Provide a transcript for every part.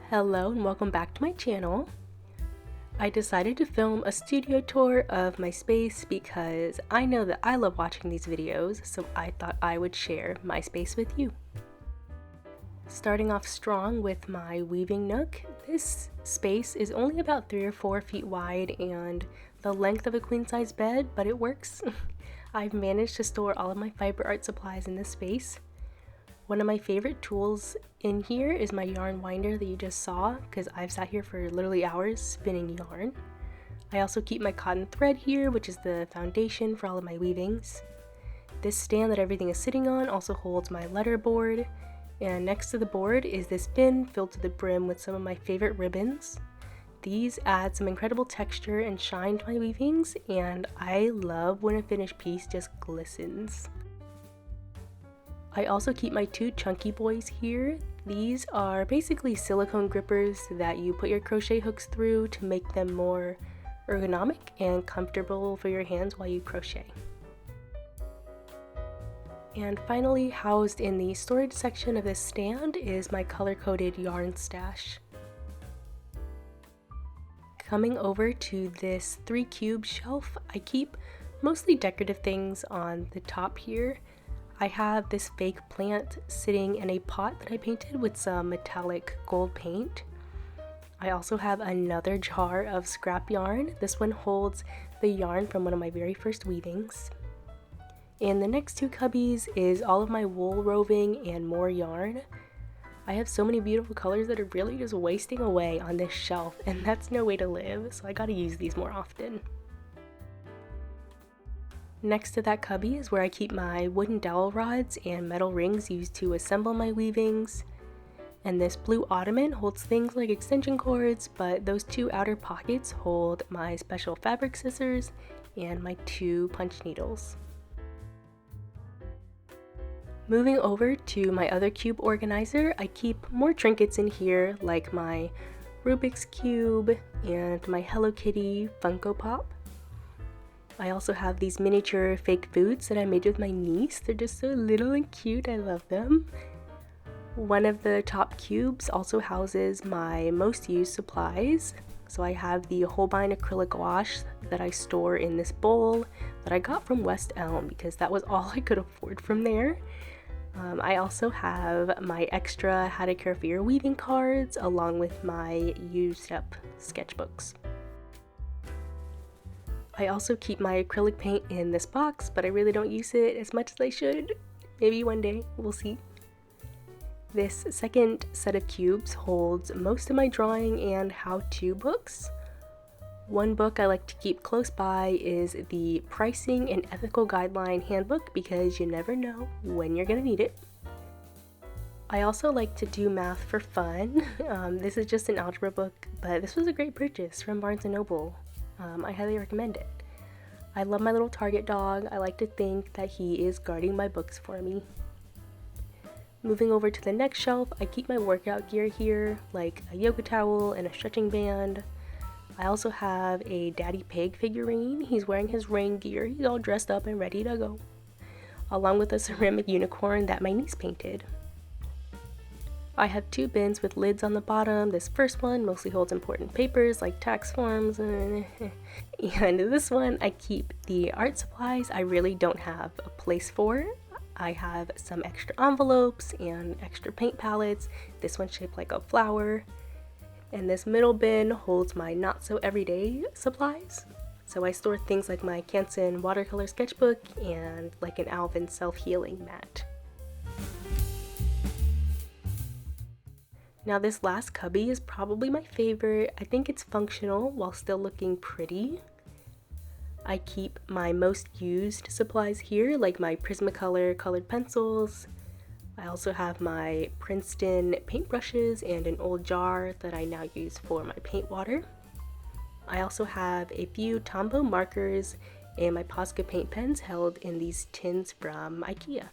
Hello and welcome back to my channel. I decided to film a studio tour of my space because I know that I love watching these videos, so I thought I would share my space with you. Starting off strong with my weaving nook, this space is only about 3 or 4 feet wide and the length of a queen-size bed, but it works. I've managed to store all of my fiber art supplies in this space. One of my favorite tools in here is my yarn winder that you just saw, because I've sat here for literally hours spinning yarn. I also keep my cotton thread here, which is the foundation for all of my weavings. This stand that everything is sitting on also holds my letter board, and next to the board is this bin filled to the brim with some of my favorite ribbons. These add some incredible texture and shine to my weavings, and I love when a finished piece just glistens. I also keep my 2 chunky boys here. These are basically silicone grippers that you put your crochet hooks through to make them more ergonomic and comfortable for your hands while you crochet. And finally, housed in the storage section of this stand is my color-coded yarn stash. Coming over to this 3-cube shelf, I keep mostly decorative things on the top here. I have this fake plant sitting in a pot that I painted with some metallic gold paint. I also have another jar of scrap yarn. This one holds the yarn from one of my very first weavings. In the next 2 cubbies is all of my wool roving and more yarn. I have so many beautiful colors that are really just wasting away on this shelf, and that's no way to live, so I gotta use these more often. Next to that cubby is where I keep my wooden dowel rods and metal rings used to assemble my weavings. And this blue ottoman holds things like extension cords, but those 2 outer pockets hold my special fabric scissors and my 2 punch needles. Moving over to my other cube organizer, I keep more trinkets in here like my Rubik's Cube and my Hello Kitty Funko Pop. I also have these miniature fake boots that I made with my niece. They're just so little and cute, I love them. One of the top cubes also houses my most used supplies. So I have the Holbein acrylic gouache that I store in this bowl that I got from West Elm because that was all I could afford from there. I also have my extra How to Care for Your Weaving cards along with my used up sketchbooks. I also keep my acrylic paint in this box, but I really don't use it as much as I should. Maybe one day, we'll see. This second set of cubes holds most of my drawing and how-to books. One book I like to keep close by is the Pricing and Ethical Guideline Handbook because you never know when you're gonna need it. I also like to do math for fun. This is just an algebra book, but this was a great purchase from Barnes & Noble. I highly recommend it. I love my little Target dog. I like to think that he is guarding my books for me. Moving over to the next shelf, I keep my workout gear here, like a yoga towel and a stretching band. I also have a Daddy Pig figurine. He's wearing his rain gear. He's all dressed up and ready to go. Along with a ceramic unicorn that my niece painted. I have 2 bins with lids on the bottom. This first one mostly holds important papers like tax forms, and this one I keep the art supplies I really don't have a place for. I have some extra envelopes and extra paint palettes. This one's shaped like a flower. And this middle bin holds my not so everyday supplies. So I store things like my Canson watercolor sketchbook and like an Alvin self-healing mat. Now this last cubby is probably my favorite. I think it's functional while still looking pretty. I keep my most used supplies here, like my Prismacolor colored pencils. I also have my Princeton paintbrushes and an old jar that I now use for my paint water. I also have a few Tombow markers and my Posca paint pens held in these tins from IKEA.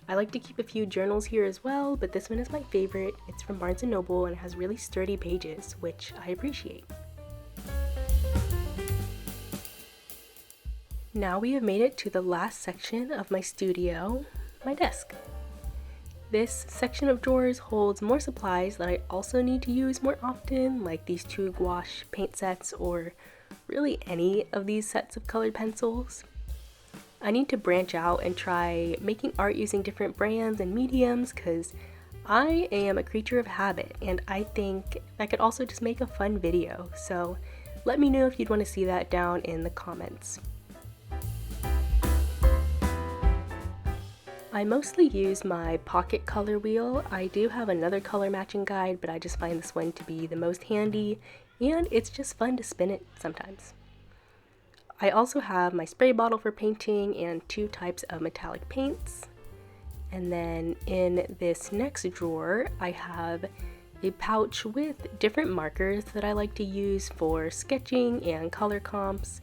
I like to keep a few journals here as well, but this one is my favorite. It's from Barnes & Noble and it has really sturdy pages, which I appreciate. Now we have made it to the last section of my studio, my desk. This section of drawers holds more supplies that I also need to use more often, like these 2 gouache paint sets or really any of these sets of colored pencils. I need to branch out and try making art using different brands and mediums because I am a creature of habit and I think that could also just make a fun video. So let me know if you'd want to see that down in the comments. I mostly use my pocket color wheel. I do have another color matching guide, but I just find this one to be the most handy and it's just fun to spin it sometimes. I also have my spray bottle for painting and 2 types of metallic paints. And then in this next drawer, I have a pouch with different markers that I like to use for sketching and color comps.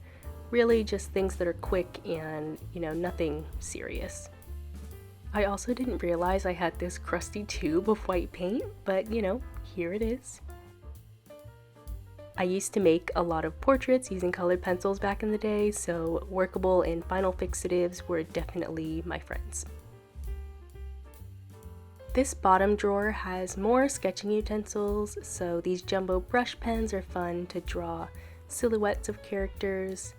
Really just things that are quick and, nothing serious. I also didn't realize I had this crusty tube of white paint, but here it is. I used to make a lot of portraits using colored pencils back in the day, so workable and final fixatives were definitely my friends. This bottom drawer has more sketching utensils, so these jumbo brush pens are fun to draw silhouettes of characters.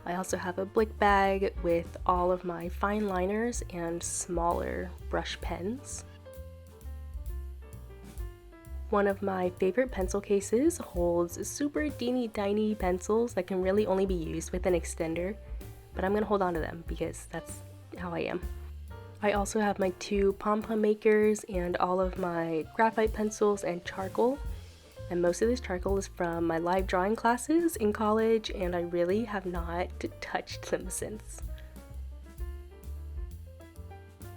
I also have a blick bag with all of my fine liners and smaller brush pens. One of my favorite pencil cases holds super teeny tiny pencils that can really only be used with an extender, but I'm gonna hold on to them because that's how I am. I also have my 2 pom-pom makers and all of my graphite pencils and charcoal. And most of this charcoal is from my live drawing classes in college, and I really have not touched them since.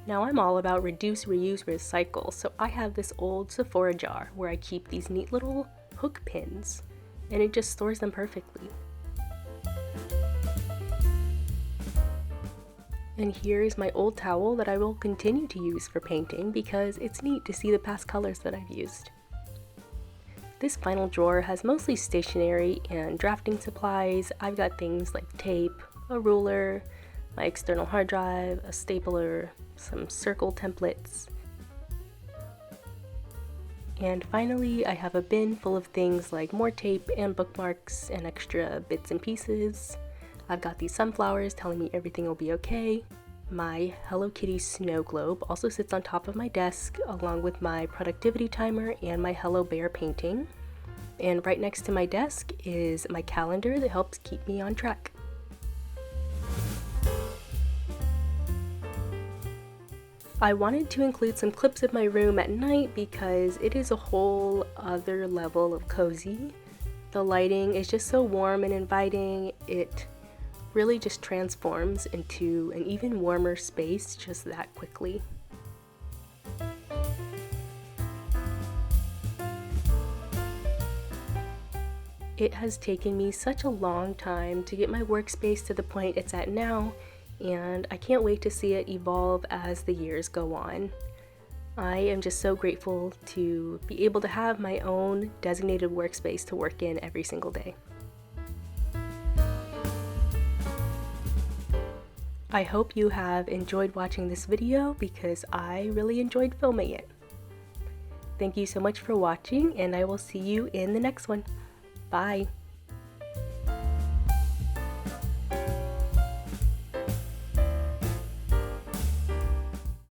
Now I'm all about reduce, reuse, recycle, so I have this old Sephora jar where I keep these neat little hook pins, and it just stores them perfectly. And here is my old towel that I will continue to use for painting because it's neat to see the past colors that I've used. This final drawer has mostly stationery and drafting supplies. I've got things like tape, a ruler, my external hard drive, a stapler, some circle templates. And finally, I have a bin full of things like more tape and bookmarks and extra bits and pieces. I've got these sunflowers telling me everything will be okay. My Hello Kitty snow globe also sits on top of my desk, along with my productivity timer and my Hello Bear painting. And right next to my desk is my calendar that helps keep me on track. I wanted to include some clips of my room at night because it is a whole other level of cozy. The lighting is just so warm and inviting. It really just transforms into an even warmer space just that quickly. It has taken me such a long time to get my workspace to the point it's at now, and I can't wait to see it evolve as the years go on. I am just so grateful to be able to have my own designated workspace to work in every single day. I hope you have enjoyed watching this video because I really enjoyed filming it. Thank you so much for watching, and I will see you in the next one. Bye!